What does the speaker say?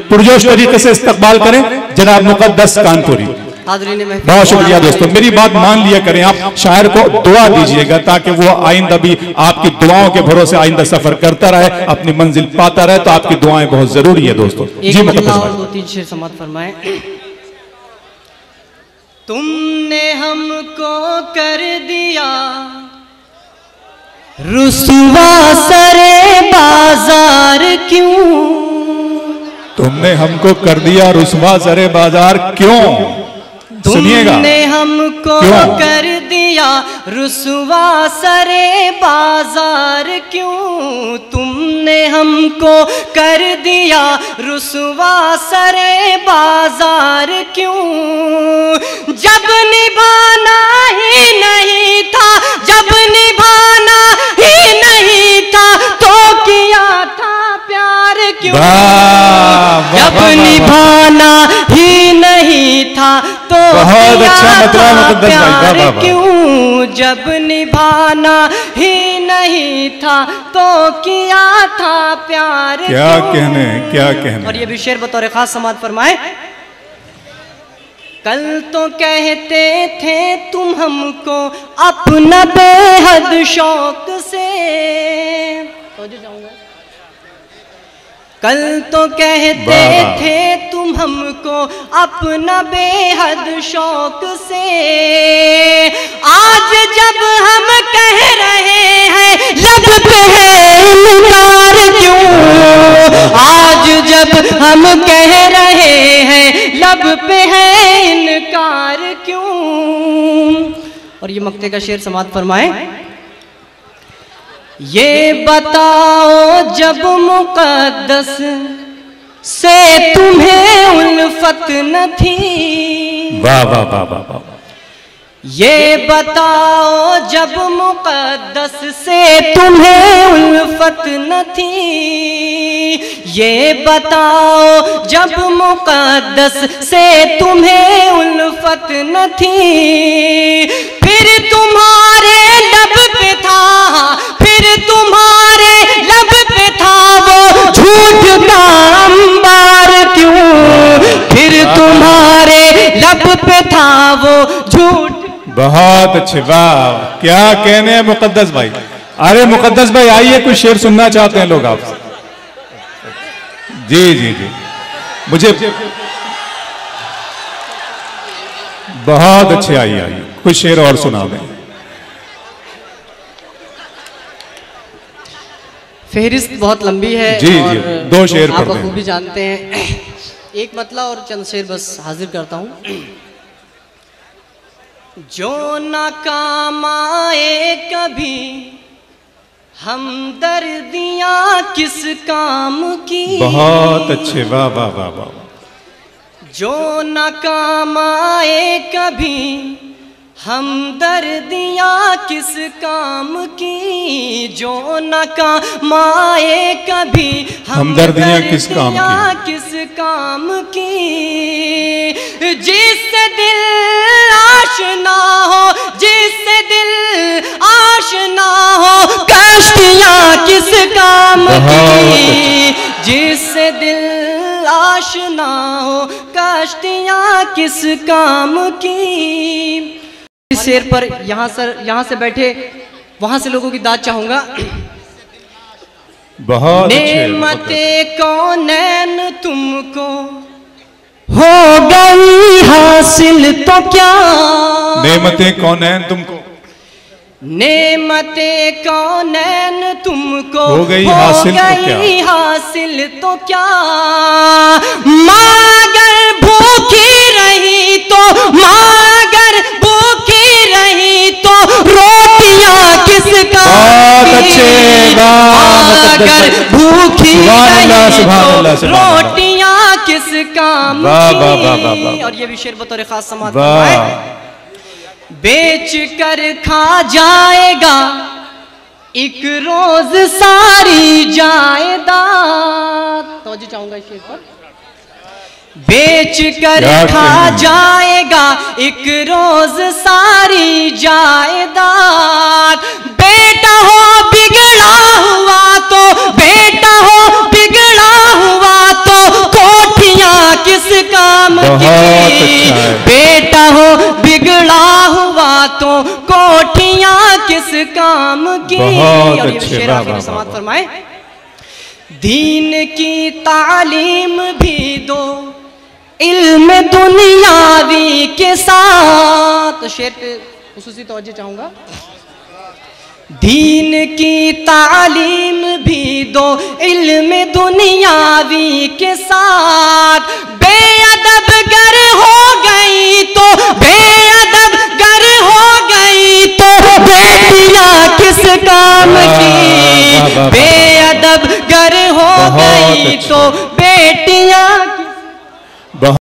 पुरजोश तरीके से इस्तकबाल करें जनाब मुक़द्दस कानपुरी। बहुत शुक्रिया दोस्तों, मेरी बात मान लिया करें, आप शायर को दुआ दीजिएगा ताकि वो आइंदा भी आपकी दुआओं के भरोसे आइंदा सफर करता रहे, अपनी मंजिल पाता रहे। तो आपकी दुआएं बहुत जरूरी है दोस्तों। जी दो तीन शेर समाप्त फरमाए। तुमने हमको कर दिया रुसवा सरे बाजार क्यों, तुमने हमको कर दिया रुसवा सरे बाजार क्यों, तुमने हमको कर दिया रुसवा सरे बाजार क्यों, तुमने हमको कर दिया रुसवा सरे बाजार क्यों, जब निभाना ही नहीं था, जब निभाना ही नहीं था तो किया था प्यार क्यों, जब निभाना ही नहीं था तो बहुत अच्छा मतलब प्यार क्यों, जब निभाना ही नहीं था तो किया था प्यार क्यों। क्या कहने, क्या कहने। और ये भी शेर बतौर खास समाप्त फरमाए। कल तो कहते थे तुम हमको अपना बेहद शौक से, कल तो कहते थे तुम हमको अपना बेहद शौक से, आज जब हम कह रहे हैं लब पे है इनकार क्यों, आज जब हम कह रहे हैं लब पे है इनकार क्यों। और ये मक्ते का शेर समाप्त फरमाए। ये बताओ जब मुक़द्दस से तुम्हें उल्फत न थी, वाह वाह वाह वाह वाह, ये बताओ जब मुक़द्दस से तुम्हें उल्फत न थी, ये बताओ जब मुक़द्दस से तुम्हें उल्फत न थी, फिर तुम्हारे लब पे था, फिर तुम्हारे लब पे था वो झूठ का अंबार क्यों, फिर तुम्हारे लब पे था वो झूठ। बहुत अच्छे, वाह क्या कहने हैं मुक़द्दस भाई। अरे मुक़द्दस भाई आइए, कुछ शेर सुनना चाहते हैं लोग आपसे। जी जी जी, मुझे बहुत अच्छे, आइए आइए कुछ शेर और सुना दें। फेहरिस्त बहुत लंबी है जी जी, दो शेर आप खूब भी जानते हैं, एक मतला और चंद शेर बस हाजिर करता हूं। जो ना काम आए कभी हमदर्दियां किस काम की, बहुत अच्छे, वाह वाह वाह वाह। जो ना काम आए कभी हमदर्दियां किस काम की, जो न काम आए कभी हमदर्दियां किस काम की, जिससे दिल आशना हो, जिससे दिल आशना हो कश्तियां किस काम की, जिससे दिल आशना हो कश्तियां किस काम की। इस शेर पर यहाँ से बैठे वहां से लोगों की दाद चाहूंगा। बहुत नेमते कौनैन तुमको हो गई हासिल तो क्या, नेमते कौनैन तुमको, नेमते कौनैन तुमको हो गई हासिल तो क्या, मागर भूखी रही तो, मागर भूखी रही तो रोटियां किस काम की, मागर भूखी रही तो रोटियां किस काम की। और ये भी शेर बतौर खास समाप्त है। बेच कर खा जाएगा एक रोज सारी जायदाद, तो जी चाहूंगा इस शेर पर। बेच कर खा जाएगा एक रोज सारी जायदाद, बेटा हो बिगड़ा हुआ तो, बेटा हो बिगड़ा हुआ तो कोट बहुत अच्छा है। बेटा हो बिगड़ा हुआ तो कोठियां किस काम की। बहुत और ये अच्छे, शेर वाह, आखिर में वाह, समाप्त वाह। फरमाए, दीन की तालीम भी दो इल्म दुनियावी के साथ। तो शेर पे खुसूसी तवज्जो चाहूंगा। दीन की तालीम भी दो इल्म दुनियावी के साथ। बेअदब गर हो गई तो बेअदब गर हो गई तो बेटियां किस काम की। बेअदब गर हो गई तो